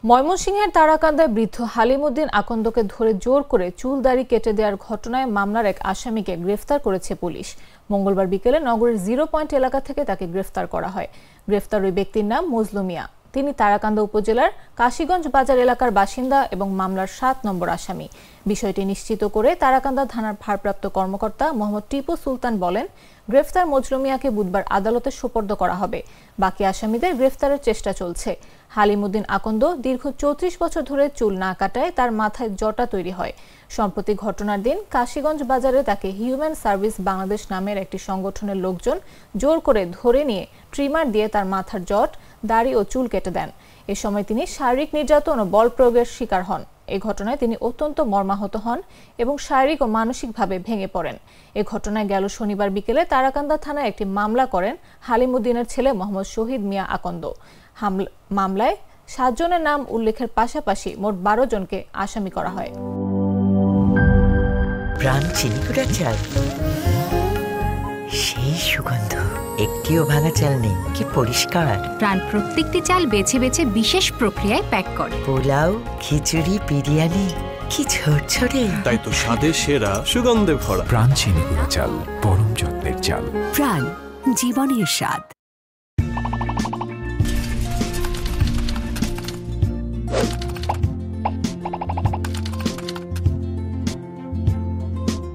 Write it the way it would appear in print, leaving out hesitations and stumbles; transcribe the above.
ময়মনসিংহের তারাকান্দায় বৃদ্ধ হালিমউদ্দিন আকন্দকে ধরে জোর করে চুল দাড়ি কেটে দেওয়ার ঘটনায় মামলার এক আসামিকে গ্রেফতার করেছে পুলিশ। মঙ্গলবার বিকেলে নগরের 0 পয়েন্ট এলাকা থেকে তাকে গ্রেফতার করা হয়। গ্রেফতার ওই ব্যক্তির নাম মজলু মিয়া। তিনি তারাকান্দা উপজেলার কাশীগঞ্জ বাজার এলাকার বাসিন্দা এবং মামলার 7 নম্বর আসামি। বিষয়টি নিশ্চিত করে তারাকান্দা থানার ভারপ্রাপ্ত কর্মকর্তা মোহাম্মদ টিপু সুলতান বলেন, গ্রেফতার মজলু মিয়াকে বুধবার আদালতে সোপর্দ করা হবে। বাকি আসামিদের গ্রেফতারের চেষ্টা চলছে। হালিমউদ্দিন আকন্দ দীর্ঘ 34 বছর ধরে চুল না কাটায় তার মাথায় জটা তৈরি হয়। সম্প্রতি ঘটনার দিন কাশীগঞ্জ বাজারে তাকে হিউম্যান সার্ভিস বাংলাদেশ নামের একটি সংগঠনের লোকজন জোর করে ধরে নিয়ে ট্রিমার দিয়ে তার মাথার জট, দাড়ি ও চুল কেটে দেন। এ সময় তিনি শারীরিক নির্যাতন ও বল প্রয়োগের শিকার হন। এই ঘটনায় তিনি অত্যন্ত মর্মাহত হন এবং শারীরিক ও মানসিকভাবে ভেঙে পড়েন। এ ঘটনায় গেল শনিবার বিকেলে তারাকান্দা থানায় একটি মামলা করেন হালিমউদ্দিনের ছেলে মোহাম্মদ শহীদ মিয়া আকন্দ। মামলায় 7 জনের নাম উল্লেখের পাশাপাশি মোট 12 জনকে আসামি করা হয়। প্রাণ চিনিকুড়া চাল, সেই সুগন্ধ, একটিও ভাঙা চাল নেই, কি পরিষ্কার। প্রাণ প্রত্যেকটি চাল বেছে বেছে বিশেষ প্রক্রিয়ায় প্যাক করে। পোলাও, খিচুড়ি, বিরিয়ানি, কি ঝরঝরে। তাই তো স্বাদে সেরা, সুগন্ধে ভরা। প্রাণ চিনিকুড়া চাল, পরম যত্নের চাল। প্রাণ, জীবনের স্বাদ।